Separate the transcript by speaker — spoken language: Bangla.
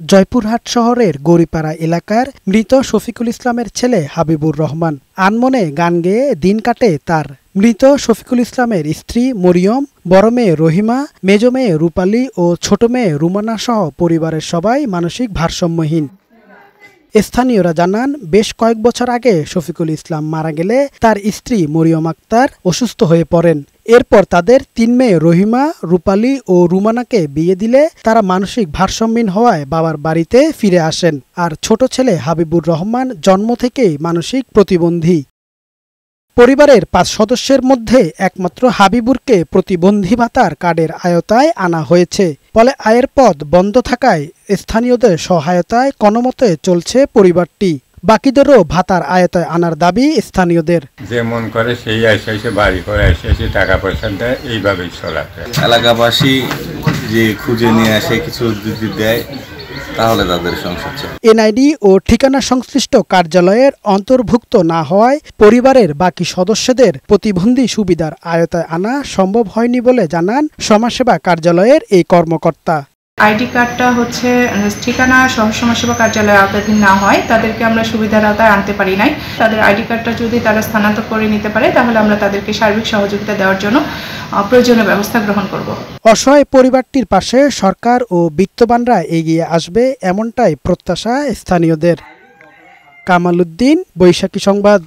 Speaker 1: জয়পুরহাট শহরের গড়িপাড়া এলাকার মৃত শফিকুল ইসলামের ছেলে হাবিবুর রহমান আনমনে গান গেয়ে দিন কাটে তার। মৃত শফিকুল ইসলামের স্ত্রী মরিয়ম, বড় মেয়ে রহিমা, মেজ মেয়ে রূপালী ও ছোট মেয়ে রুমানা সহ পরিবারের সবাই মানসিক ভারসাম্যহীন। স্থানীয়রা জানান, বেশ কয়েক বছর আগে শফিকুল ইসলাম মারা গেলে তার স্ত্রী মরিয়ম আক্তার অসুস্থ হয়ে পড়েন। এরপর তাদের ৩ মেয়ে রহিমা, রূপালী ও রুমানাকে বিয়ে দিলে তারা মানসিক ভারসাম্যহীন হওয়ায় বাবার বাড়িতে ফিরে আসেন। আর ছোট ছেলে হাবিবুর রহমান জন্ম থেকেই মানসিক প্রতিবন্ধী। পরিবারের ৫ সদস্যের মধ্যে একমাত্র হাবিবুরকে প্রতিবন্ধী ভাতার কার্ডের আওতায় আনা হয়েছে। ফলে আয়ের পথ বন্ধ থাকায় স্থানীয়দের সহায়তায় কোনোমতে চলছে পরিবারটি। বাকিদেরও ভাতার আয়তায় আনার দাবি স্থানীয়দের।
Speaker 2: যে মন করে সেই এসে বাড়ি করে এসে টাকা পয়সা দেয়, এইভাবেই চলাতে।
Speaker 3: এলাকাবাসী যে খুঁজে নিয়ে আসে কিছু যদি দেয় তাহলে তাদের সংসার চলে।
Speaker 1: এনআইডি ও ঠিকানা সংশ্লিষ্ট কার্যালয়ের অন্তর্ভুক্ত না হওয়ায় পরিবারের বাকি সদস্যদের প্রতিবন্ধী সুবিধার আয়তায় আনা সম্ভব হয়নি বলে জানান সমাজসেবা কার্যালয়ের এই কর্মকর্তা।
Speaker 4: আইডি কার্ডটা হচ্ছে ঠিকানা সমাজসেবা কার্যালয়ের আওতাধীন না হয় তাদেরকে আমরা সুবিধার আওতায় আনতে পারি নাই। তাদের আইডি কার্ডটা যদি তারা স্থানান্তর করে নিতে পারে তাহলে আমরা তাদেরকে সার্বিক সহযোগিতা দেওয়ার জন্য প্রয়োজনীয় ব্যবস্থা গ্রহণ করব।
Speaker 1: অসহায় পরিবারটির পাশে সরকার ও বিত্তবানরা এগিয়ে আসবে এমনটাই প্রত্যাশা স্থানীয়দের। কামাল উদ্দিন, বৈশাখী সংবাদ।